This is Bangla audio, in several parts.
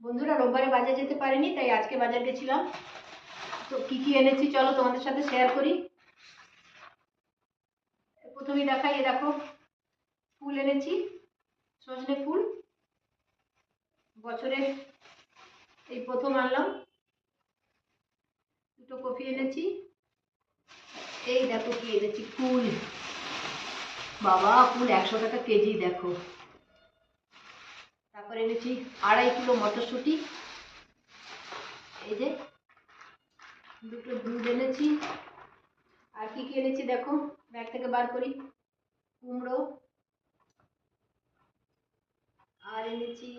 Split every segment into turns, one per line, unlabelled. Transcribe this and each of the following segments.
বন্ধুরা, রোববারে বাজার যেতে পারিনি, তাই আজকে বাজার গেছিলাম। তো কি কি এনেছি চলো তোমাদের সাথে শেয়ার করি। প্রথমেই দেখাই, এ দেখো ফুল এনেছি, সজনে ফুল। বছরে এই প্রথম আনলাম। দুটো কফি এনেছি। এই দেখো কি এনেছি, ফুল। বাবা, ফুল 100 টাকা কেজি, দেখো। তারপর এনেছি 2.5 কিলো মটরশুঁটি। এই যে দুটো দুধ এনেছি। আর কি কি এনেছি দেখো, ব্যাগ থেকে বার করি। কুমড়ো। আর এনেছি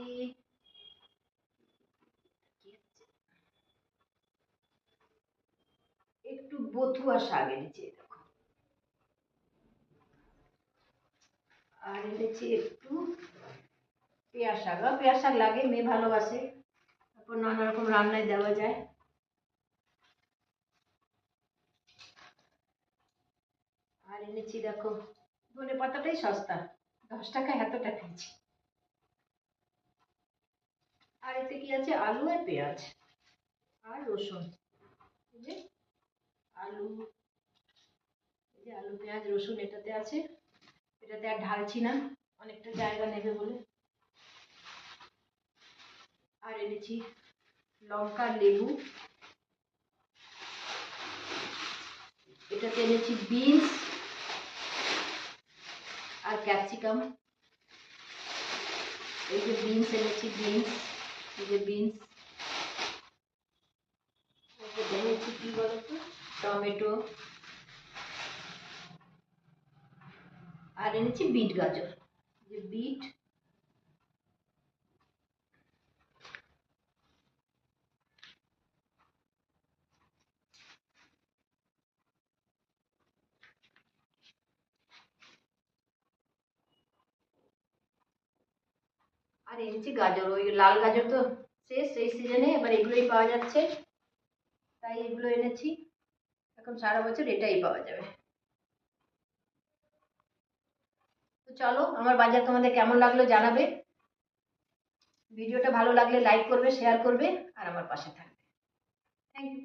একটু বথুয়া শাক এনেছি, দেখো। আর এনেছি একটু পেঁয়াজ শাক। পেঁয়াজ শাক লাগে, মেয়ে ভালোবাসে, তারপর নানা রকম রান্নায় দেওয়া যায়। আর এনেছি দেখো, ধনে পাতাটাই সস্তা, 10 টাকা এতটা পেয়েছি। আর এতে কি আছে, আলু আর পেঁয়াজ আর রসুন। এই যে আলু, এই যে আলু পেঁয়াজ রসুন এটাতে আছে। এটাতে আর ঢালছি না, অনেকটা জায়গা নেবে বলে। আর এনেছি লঙ্কা, লেবু। এটাতে এনেছি বিনস আর ক্যাপসিকাম। এই যে বিনস এনেছি, বিনস, এই যে বিনস। এনেছি কি বলতো, টমেটো। আর এনেছি বিট গাজর, যে বিট। আর এনেছি গাজর, ওই লাল গাজর তো শেষ এই সিজনে, এবার এগুলোই পাওয়া যাচ্ছে, তাই এগুলো এনেছি। এখন সারা বছর এটাই পাওয়া যাবে। তো চলো, আমার বাজার তোমাদের কেমন লাগলো জানাবে। ভিডিওটা ভালো লাগলে লাইক করবে, শেয়ার করবে, আর আমার পাশে থাকবে। Thank you.